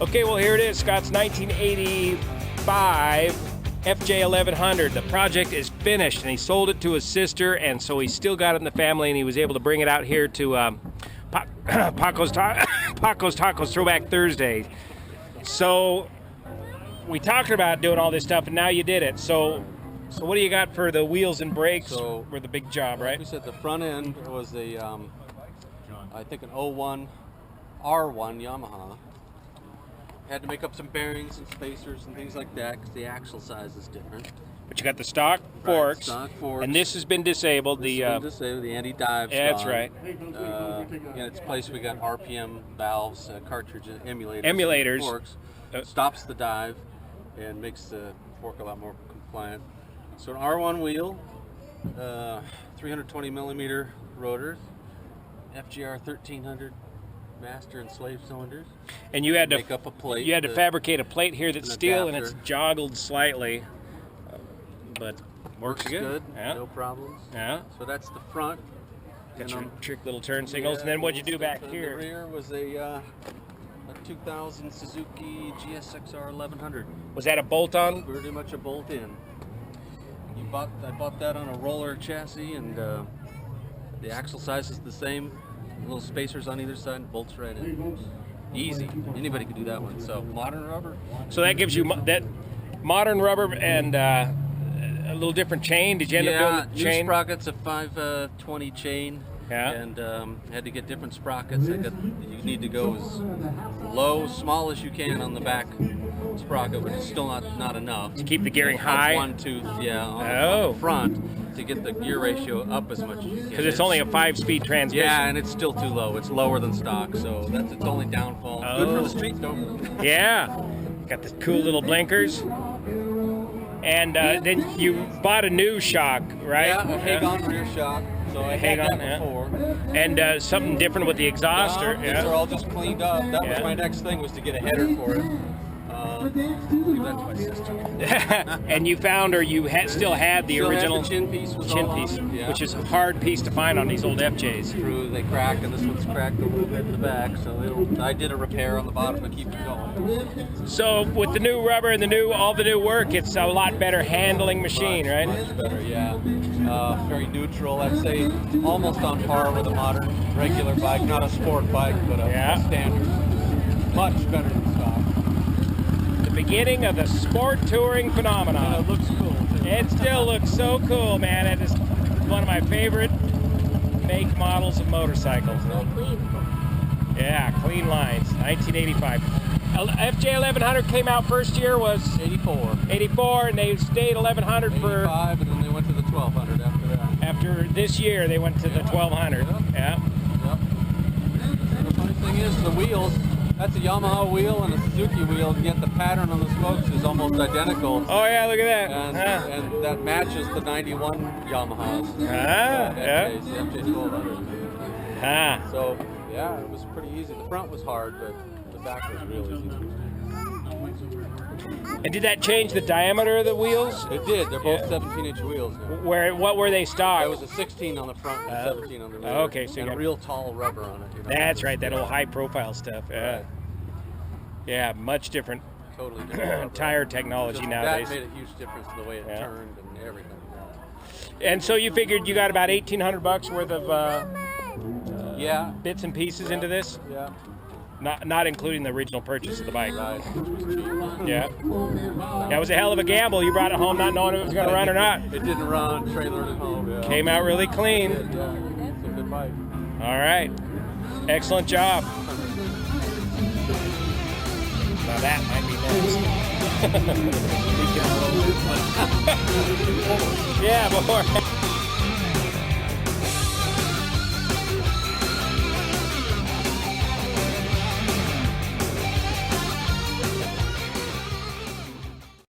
Okay, well, here it is, Scott's 1985 FJ1100. The project is finished, and he sold it to his sister, and so he still got it in the family, and he was able to bring it out here to Paco's Tacos Throwback Thursday. So we talked about doing all this stuff, and now you did it. So what do you got for the wheels and brakes for the big job, right? We said the front end was a, I think an 01 R1 Yamaha. Had to make up some bearings and spacers and things like that because the axle size is different. But you got the stock forks, forks. And this has been disabled. The anti-dive. Yeah, that's right. In its place, we got RPM valves, cartridge emulators. Emulators. Forks. Stops the dive and makes the fork a lot more compliant. So an R1 wheel, 320 millimeter rotors, FGR 1300 master and slave cylinders. And you had to make up a plate. You had to fabricate a plate here that's steel, and it's joggled slightly, but works good. Yeah. No problems. Yeah. So that's the front. Got your trick little turn signals, and then what'd you do back here? The rear was a 2000 Suzuki GSXR 1100. Was that a bolt-on? Pretty much a bolt-in. I bought that on a roller chassis, and the axle size is the same. Little spacers on either side, bolts right in. Easy. Anybody could do that one. So modern rubber. So that gives you that modern rubber and a little different chain. Did you end up doing the chain? New sprockets, a 520 chain. Yeah. And had to get different sprockets. You need to go as low, small as you can on the back sprocket, but it's still not enough. To keep the gearing high? One tooth, on the front to get the gear ratio up as much as you can. Because it's only a 5-speed transmission. Yeah, and it's still too low. It's lower than stock, so that's its only downfall. Good for the street, though. Yeah. Got the cool little blinkers. And then you bought a new shock, right? Yeah, a Hagon rear shock. So I had that before. And something different with the exhaust? These are all just cleaned up. That was my next thing, was to get a header for it. Leave that to my sister. And you found, or you still had the original the chin piece, which is a hard piece to find on these old FJs. True, they crack, and this one's cracked a little bit in the back, so I did a repair on the bottom to keep it going. So with the new rubber and all the new work, it's a lot better handling machine, right? Much better, yeah. Very neutral. I'd say almost on par with a modern regular bike, not a sport bike, but a standard. Much better than stock. Beginning of the sport touring phenomenon. And it looks cool too. It still looks so cool, man. It is one of my favorite make models of motorcycles. So clean. Yeah, clean lines. 1985. FJ1100 came out first year was 84. 84, and they stayed 1100 for 85, and then they went to the 1200 after that. After this year, they went to the 1200. Yeah. The funny thing is, the wheels. That's a Yamaha wheel and a Suzuki wheel, yet the pattern on the spokes is almost identical. Oh yeah, look at that. And that matches the 91 Yamahas. FJ1200. So, yeah, it was pretty easy. The front was hard, but the back was real easy. And did that change the diameter of the wheels? It did. They're both 17-inch wheels now. What were they stock? There was a 16 on the front and 17 on the rear. Okay, so you got real tall rubber on it. That's right, that old high-profile stuff. Yeah, much different. Totally different. Tire technology nowadays. That made a huge difference in the way it turned and everything. And so you figured you got about $1,800 worth of bits and pieces into this? Yeah. Not including the original purchase of the bike. Right. Yeah. That was a hell of a gamble. You brought it home not knowing if it was going to run or not. It didn't run. Trailered it home. Yeah. Came out really clean. It's a good bike. All right. Excellent job. Now that might be next. Yeah, more.